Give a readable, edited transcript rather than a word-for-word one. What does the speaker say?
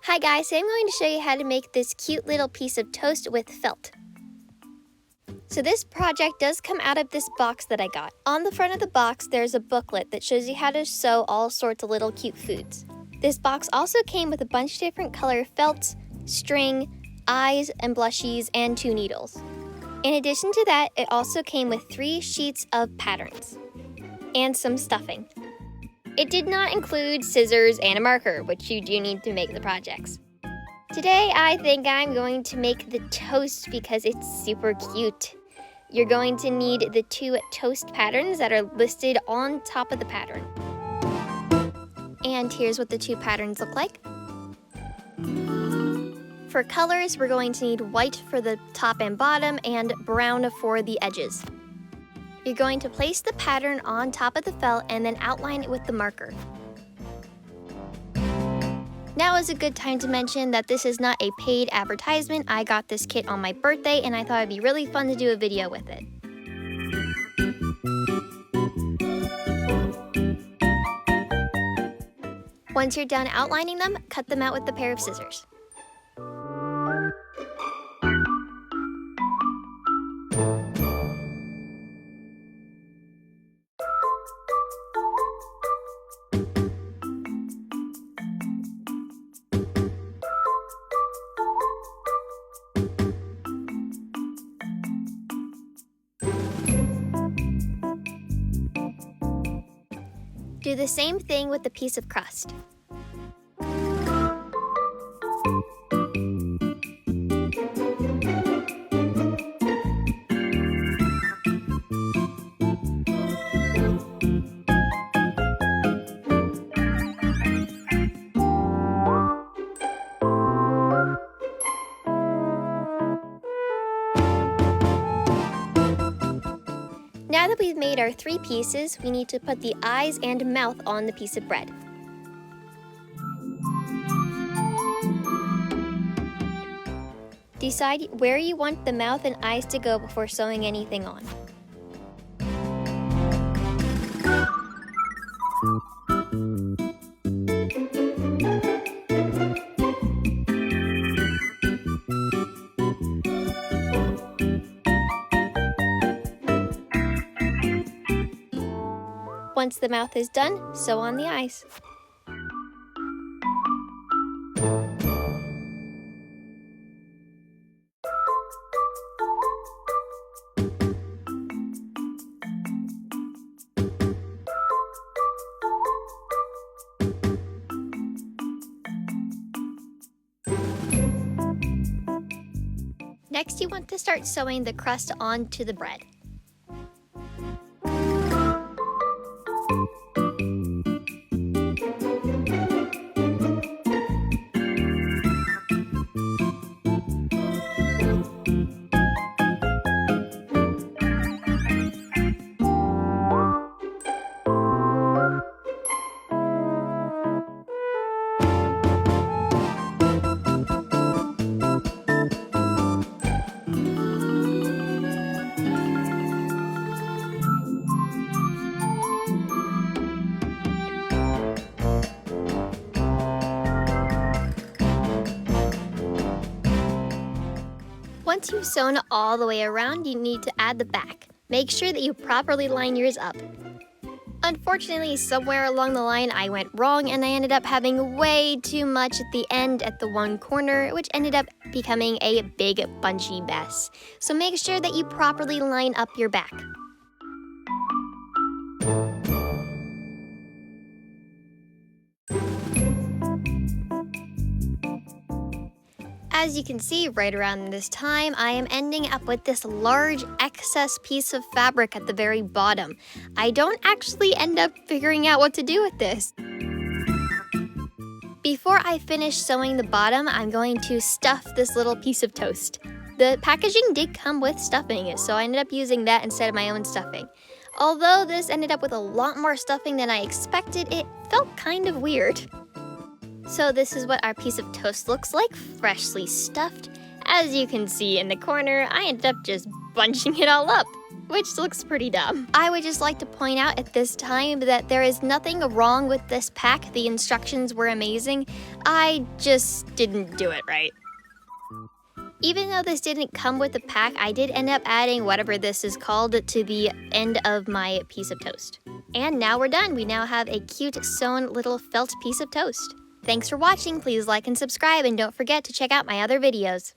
Hi guys, so I'm going to show you how to make this cute little piece of toast with felt. So this project does come out of this box that I got. On the front of the box, there's a booklet that shows you how to sew all sorts of little cute foods. This box also came with a bunch of different color felts, string, eyes and blushies, and 2 needles. In addition to that, it also came with 3 sheets of patterns and some stuffing. It did not include scissors and a marker, which you do need to make the projects. Today, I think I'm going to make the toast because it's super cute. You're going to need the 2 toast patterns that are listed on top of the pattern. And here's what the 2 patterns look like. For colors, we're going to need white for the top and bottom and brown for the edges. You're going to place the pattern on top of the felt and then outline it with the marker. Now is a good time to mention that this is not a paid advertisement. I got this kit on my birthday and I thought it'd be really fun to do a video with it. Once you're done outlining them, cut them out with a pair of scissors. Do the same thing with the piece of crust. Now that we've made our 3 pieces, we need to put the eyes and mouth on the piece of bread. Decide where you want the mouth and eyes to go before sewing anything on. Once the mouth is done, sew on the eyes. Next, you want to start sewing the crust onto the bread. Once you've sewn all the way around, you need to add the back. Make sure that you properly line yours up. Unfortunately, somewhere along the line I went wrong and I ended up having way too much at the end at the one corner, which ended up becoming a big bunchy mess. So make sure that you properly line up your back. As you can see, right around this time, I am ending up with this large excess piece of fabric at the very bottom. I don't actually end up figuring out what to do with this. Before I finish sewing the bottom, I'm going to stuff this little piece of toast. The packaging did come with stuffing, so I ended up using that instead of my own stuffing. Although this ended up with a lot more stuffing than I expected, it felt kind of weird. So this is what our piece of toast looks like, freshly stuffed. As you can see in the corner, I ended up just bunching it all up. which looks pretty dumb. I would just like to point out at this time that there is nothing wrong with this pack. The instructions were amazing. I just didn't do it right. Even though this didn't come with the pack, I did end up adding whatever this is called to the end of my piece of toast. And now we're done. We now have a cute sewn little felt piece of toast. Thanks for watching. Please like and subscribe, and don't forget to check out my other videos.